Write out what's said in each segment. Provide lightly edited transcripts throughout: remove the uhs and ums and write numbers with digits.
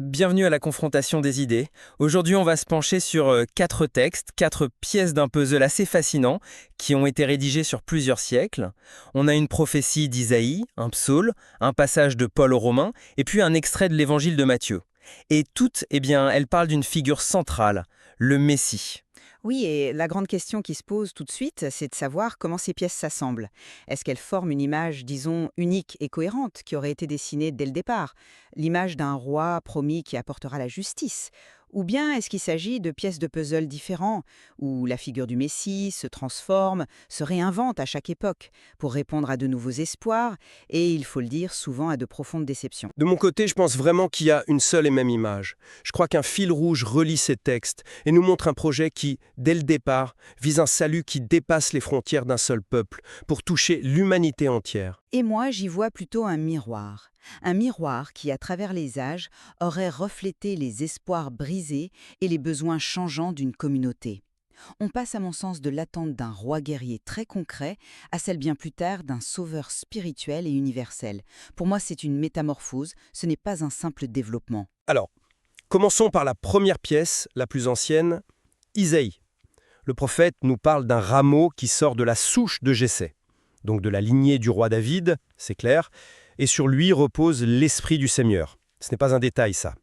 Bienvenue à la confrontation des idées. Aujourd'hui, on va se pencher sur 4 textes, 4 pièces d'un puzzle assez fascinant qui ont été rédigés sur plusieurs siècles. On a une prophétie d'Isaïe, un psaume, un passage de Paul aux Romains et puis un extrait de l'évangile de Matthieu. Et toutes, elles parlent d'une figure centrale, le Messie. Oui, et la grande question qui se pose tout de suite, c'est de savoir comment ces pièces s'assemblent. Est-ce qu'elles forment une image, disons, unique et cohérente, qui aurait été dessinée dès le départ? L'image d'un roi promis qui apportera la justice? Ou bien est-ce qu'il s'agit de pièces de puzzle différents, où la figure du Messie se transforme, se réinvente à chaque époque, pour répondre à de nouveaux espoirs, et il faut le dire, souvent à de profondes déceptions? De mon côté, je pense vraiment qu'il y a une seule et même image. Je crois qu'un fil rouge relie ces textes et nous montre un projet qui, dès le départ, vise un salut qui dépasse les frontières d'un seul peuple pour toucher l'humanité entière. Et moi, j'y vois plutôt un miroir. Un miroir qui, à travers les âges, aurait reflété les espoirs brisés et les besoins changeants d'une communauté. On passe à mon sens de l'attente d'un roi guerrier très concret à celle bien plus tard d'un sauveur spirituel et universel. Pour moi, c'est une métamorphose, ce n'est pas un simple développement. Alors, commençons par la première pièce, la plus ancienne, Isaïe. Le prophète nous parle d'un rameau qui sort de la souche de Jessé, donc de la lignée du roi David, c'est clair, et sur lui repose l'esprit du Seigneur. Ce n'est pas un détail, ça.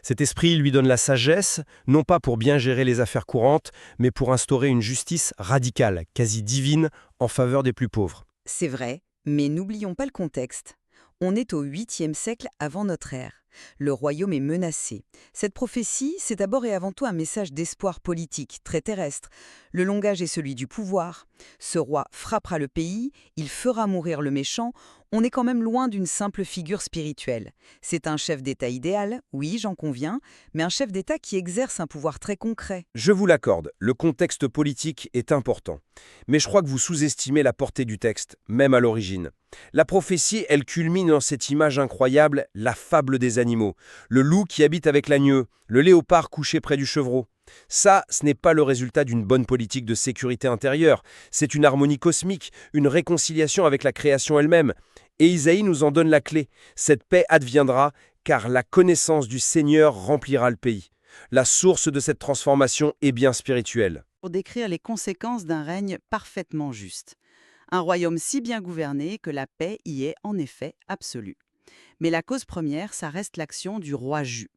Cet esprit lui donne la sagesse, non pas pour bien gérer les affaires courantes, mais pour instaurer une justice radicale, quasi divine, en faveur des plus pauvres. C'est vrai, mais n'oublions pas le contexte. On est au 8e siècle avant notre ère. Le royaume est menacé. Cette prophétie, c'est d'abord et avant tout un message d'espoir politique, très terrestre. Le langage est celui du pouvoir. Ce roi frappera le pays, il fera mourir le méchant. On est quand même loin d'une simple figure spirituelle. C'est un chef d'État idéal, oui, j'en conviens, mais un chef d'État qui exerce un pouvoir très concret. Je vous l'accorde, le contexte politique est important. Mais je crois que vous sous-estimez la portée du texte, même à l'origine. La prophétie, elle culmine dans cette image incroyable, la fable des animaux. Le loup qui habite avec l'agneau, le léopard couché près du chevreau. Ça, ce n'est pas le résultat d'une bonne politique de sécurité intérieure. C'est une harmonie cosmique, une réconciliation avec la création elle-même. Et Isaïe nous en donne la clé. Cette paix adviendra, car la connaissance du Seigneur remplira le pays. La source de cette transformation est bien spirituelle. Pour décrire les conséquences d'un règne parfaitement juste. Un royaume si bien gouverné que la paix y est en effet absolue. Mais la cause première, ça reste l'action du roi Ju.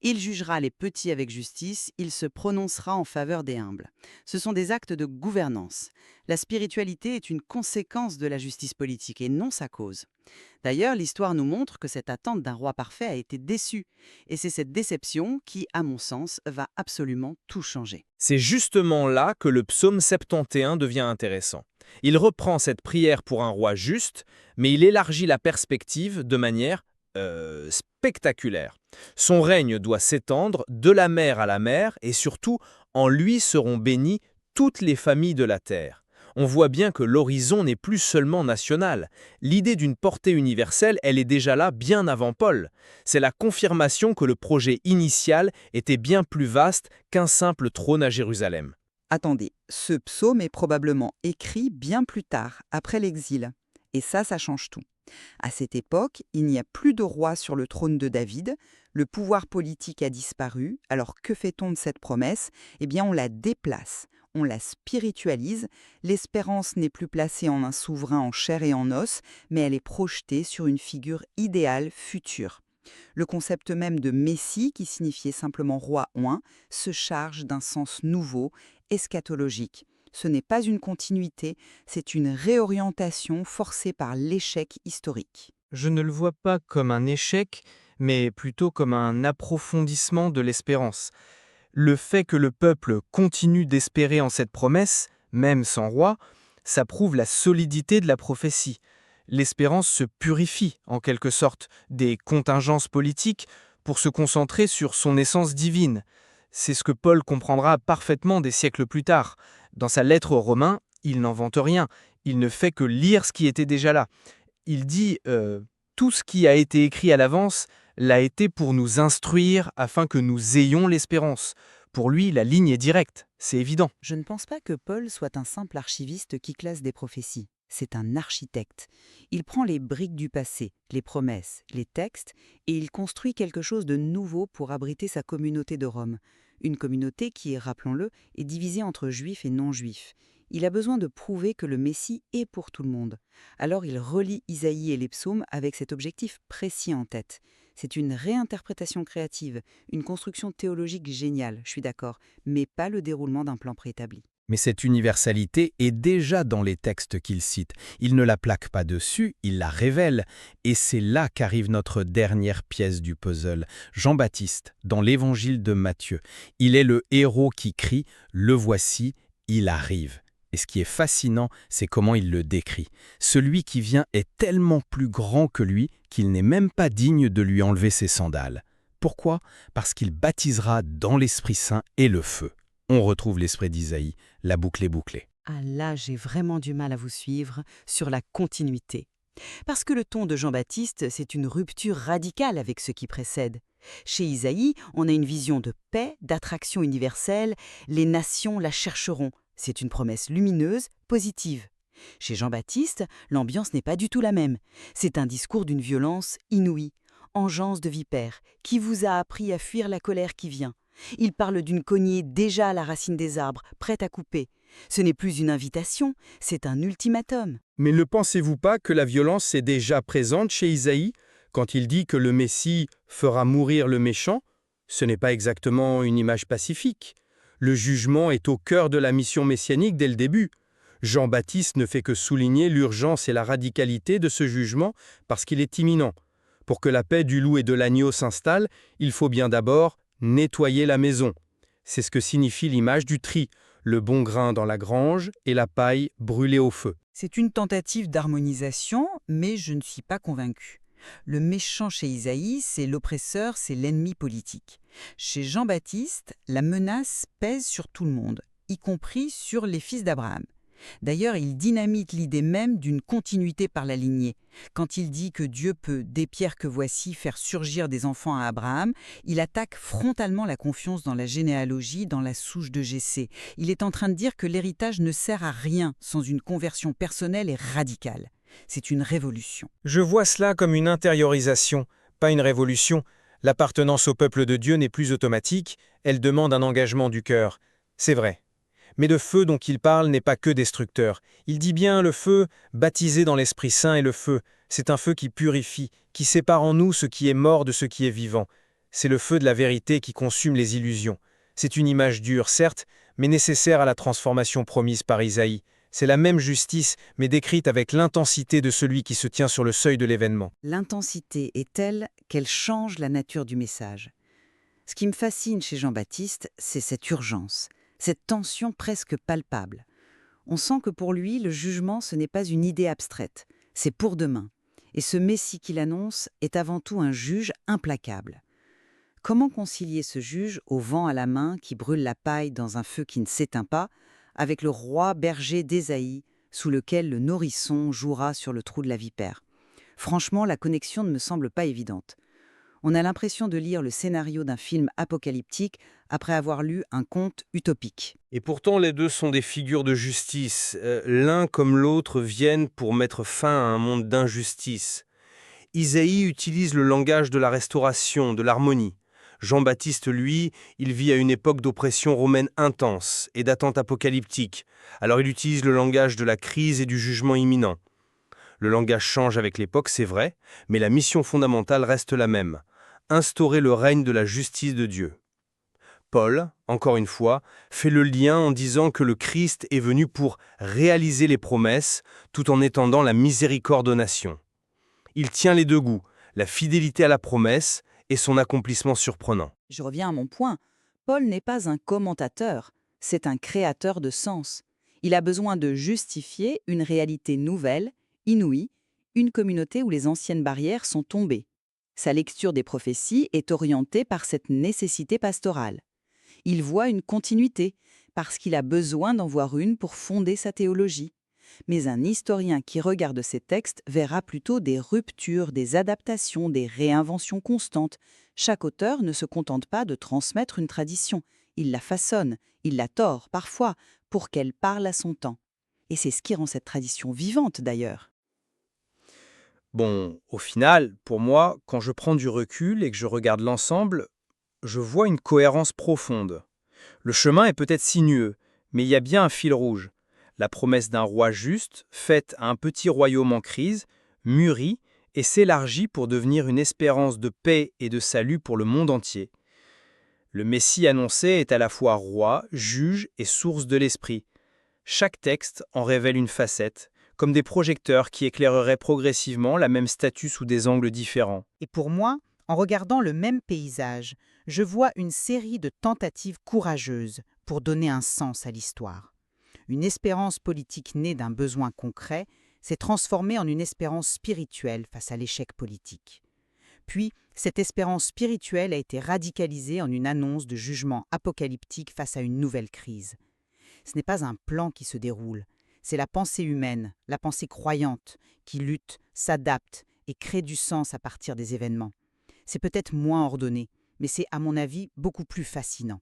Il jugera les petits avec justice, il se prononcera en faveur des humbles. Ce sont des actes de gouvernance. La spiritualité est une conséquence de la justice politique et non sa cause. D'ailleurs, l'histoire nous montre que cette attente d'un roi parfait a été déçue. Et c'est cette déception qui, à mon sens, va absolument tout changer. C'est justement là que le psaume 71 devient intéressant. Il reprend cette prière pour un roi juste, mais il élargit la perspective de manière spectaculaire. Son règne doit s'étendre de la mer à la mer et surtout, en lui seront bénies toutes les familles de la terre. On voit bien que l'horizon n'est plus seulement national. L'idée d'une portée universelle, elle est déjà là bien avant Paul. C'est la confirmation que le projet initial était bien plus vaste qu'un simple trône à Jérusalem. Attendez, ce psaume est probablement écrit bien plus tard, après l'exil. Et ça change tout. À cette époque, il n'y a plus de roi sur le trône de David, le pouvoir politique a disparu, alors que fait-on de cette promesse? Eh bien, on la déplace, on la spiritualise, l'espérance n'est plus placée en un souverain en chair et en os, mais elle est projetée sur une figure idéale future. Le concept même de Messie, qui signifiait simplement roi oint, se charge d'un sens nouveau, eschatologique. Ce n'est pas une continuité, c'est une réorientation forcée par l'échec historique. Je ne le vois pas comme un échec, mais plutôt comme un approfondissement de l'espérance. Le fait que le peuple continue d'espérer en cette promesse, même sans roi, ça prouve la solidité de la prophétie. L'espérance se purifie, en quelque sorte, des contingences politiques pour se concentrer sur son essence divine. C'est ce que Paul comprendra parfaitement des siècles plus tard. Dans sa lettre aux Romains, il n'invente rien, il ne fait que lire ce qui était déjà là. Il dit tout ce qui a été écrit à l'avance l'a été pour nous instruire afin que nous ayons l'espérance. Pour lui, la ligne est directe, c'est évident. Je ne pense pas que Paul soit un simple archiviste qui classe des prophéties. c'est un architecte. Il prend les briques du passé, les promesses, les textes, et il construit quelque chose de nouveau pour abriter sa communauté de Rome. Une communauté qui, rappelons-le, est divisée entre juifs et non-juifs. Il a besoin de prouver que le Messie est pour tout le monde. Alors il relie Isaïe et les psaumes avec cet objectif précis en tête. C'est une réinterprétation créative, une construction théologique géniale, je suis d'accord, mais pas le déroulement d'un plan préétabli. Mais cette universalité est déjà dans les textes qu'il cite. Il ne la plaque pas dessus, il la révèle. Et c'est là qu'arrive notre dernière pièce du puzzle. Jean-Baptiste, dans l'évangile de Matthieu. Il est le héros qui crie « Le voici, il arrive ». Et ce qui est fascinant, c'est comment il le décrit. Celui qui vient est tellement plus grand que lui qu'il n'est même pas digne de lui enlever ses sandales. Pourquoi? Parce qu'il baptisera dans l'Esprit Saint et le feu. On retrouve l'esprit d'Isaïe, la boucle est bouclée. Ah là, j'ai vraiment du mal à vous suivre sur la continuité. Parce que le ton de Jean-Baptiste, c'est une rupture radicale avec ce qui précède. Chez Isaïe, on a une vision de paix, d'attraction universelle, les nations la chercheront. C'est une promesse lumineuse, positive. Chez Jean-Baptiste, l'ambiance n'est pas du tout la même. C'est un discours d'une violence inouïe, engeance de vipère, qui vous a appris à fuir la colère qui vient. Il parle d'une cognée déjà à la racine des arbres, prête à couper. Ce n'est plus une invitation, c'est un ultimatum. Mais ne pensez-vous pas que la violence est déjà présente chez Isaïe quand il dit que le Messie fera mourir le méchant? Ce n'est pas exactement une image pacifique. Le jugement est au cœur de la mission messianique dès le début. Jean-Baptiste ne fait que souligner l'urgence et la radicalité de ce jugement parce qu'il est imminent. Pour que la paix du loup et de l'agneau s'installe, il faut bien d'abord nettoyer la maison. C'est ce que signifie l'image du tri, le bon grain dans la grange et la paille brûlée au feu. C'est une tentative d'harmonisation, mais je ne suis pas convaincue. Le méchant chez Isaïe, c'est l'oppresseur, c'est l'ennemi politique. Chez Jean-Baptiste, la menace pèse sur tout le monde, y compris sur les fils d'Abraham. D'ailleurs, il dynamite l'idée même d'une continuité par la lignée. Quand il dit que Dieu peut, des pierres que voici, faire surgir des enfants à Abraham, il attaque frontalement la confiance dans la généalogie, dans la souche de Jessé. Il est en train de dire que l'héritage ne sert à rien sans une conversion personnelle et radicale. C'est une révolution. Je vois cela comme une intériorisation, pas une révolution. L'appartenance au peuple de Dieu n'est plus automatique, elle demande un engagement du cœur. C'est vrai. Mais le feu dont il parle n'est pas que destructeur. Il dit bien le feu, baptisé dans l'Esprit Saint et le feu. C'est un feu qui purifie, qui sépare en nous ce qui est mort de ce qui est vivant. C'est le feu de la vérité qui consume les illusions. C'est une image dure, certes, mais nécessaire à la transformation promise par Isaïe. C'est la même justice, mais décrite avec l'intensité de celui qui se tient sur le seuil de l'événement. L'intensité est telle qu'elle change la nature du message. Ce qui me fascine chez Jean-Baptiste, c'est cette urgence, cette tension presque palpable. On sent que pour lui, le jugement, ce n'est pas une idée abstraite, c'est pour demain. Et ce Messie qu'il annonce est avant tout un juge implacable. Comment concilier ce juge au vent à la main qui brûle la paille dans un feu qui ne s'éteint pas, avec le roi berger d'Ésaïe, sous lequel le nourrisson jouera sur le trou de la vipère? Franchement, la connexion ne me semble pas évidente. On a l'impression de lire le scénario d'un film apocalyptique après avoir lu un conte utopique. Et pourtant, les deux sont des figures de justice. L'un comme l'autre viennent pour mettre fin à un monde d'injustice. Isaïe utilise le langage de la restauration, de l'harmonie. Jean-Baptiste, lui, il vit à une époque d'oppression romaine intense et d'attente apocalyptique. Alors il utilise le langage de la crise et du jugement imminent. Le langage change avec l'époque, c'est vrai, mais la mission fondamentale reste la même. Instaurer le règne de la justice de Dieu. Paul, encore une fois, fait le lien en disant que le Christ est venu pour réaliser les promesses tout en étendant la miséricorde aux nations. Il tient les deux bouts, la fidélité à la promesse et son accomplissement surprenant. Je reviens à mon point. Paul n'est pas un commentateur, c'est un créateur de sens. Il a besoin de justifier une réalité nouvelle, inouïe, une communauté où les anciennes barrières sont tombées. Sa lecture des prophéties est orientée par cette nécessité pastorale. Il voit une continuité, parce qu'il a besoin d'en voir une pour fonder sa théologie. Mais un historien qui regarde ces textes verra plutôt des ruptures, des adaptations, des réinventions constantes. Chaque auteur ne se contente pas de transmettre une tradition. Il la façonne, il la tord parfois, pour qu'elle parle à son temps. Et c'est ce qui rend cette tradition vivante d'ailleurs. Bon, au final, pour moi, quand je prends du recul et que je regarde l'ensemble, je vois une cohérence profonde. Le chemin est peut-être sinueux, mais il y a bien un fil rouge. La promesse d'un roi juste, faite à un petit royaume en crise, mûrit et s'élargit pour devenir une espérance de paix et de salut pour le monde entier. Le Messie annoncé est à la fois roi, juge et source de l'esprit. Chaque texte en révèle une facette, comme des projecteurs qui éclaireraient progressivement la même statue sous des angles différents. Et pour moi, en regardant le même paysage, je vois une série de tentatives courageuses pour donner un sens à l'histoire. Une espérance politique née d'un besoin concret s'est transformée en une espérance spirituelle face à l'échec politique. Puis, cette espérance spirituelle a été radicalisée en une annonce de jugement apocalyptique face à une nouvelle crise. Ce n'est pas un plan qui se déroule, c'est la pensée humaine, la pensée croyante, qui lutte, s'adapte et crée du sens à partir des événements. C'est peut-être moins ordonné, mais c'est à mon avis beaucoup plus fascinant.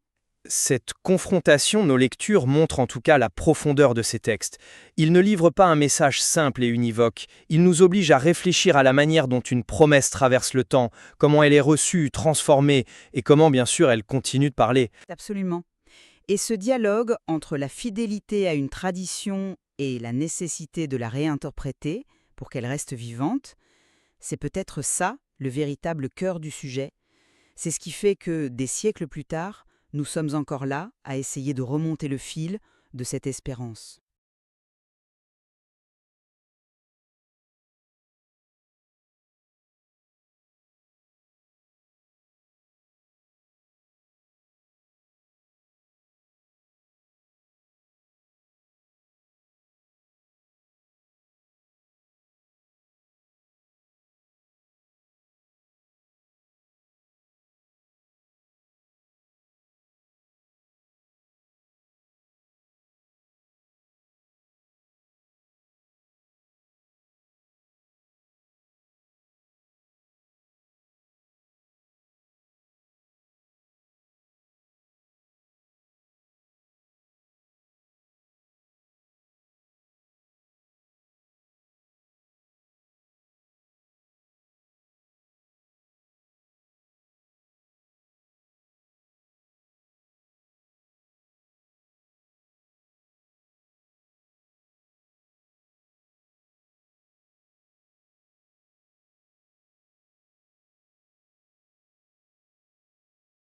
Cette confrontation, nos lectures montrent en tout cas la profondeur de ces textes. Ils ne livrent pas un message simple et univoque. Ils nous obligent à réfléchir à la manière dont une promesse traverse le temps, comment elle est reçue, transformée, et comment bien sûr elle continue de parler. Absolument. Et ce dialogue entre la fidélité à une tradition et la nécessité de la réinterpréter pour qu'elle reste vivante, c'est peut-être ça le véritable cœur du sujet. C'est ce qui fait que, des siècles plus tard, nous sommes encore là à essayer de remonter le fil de cette espérance.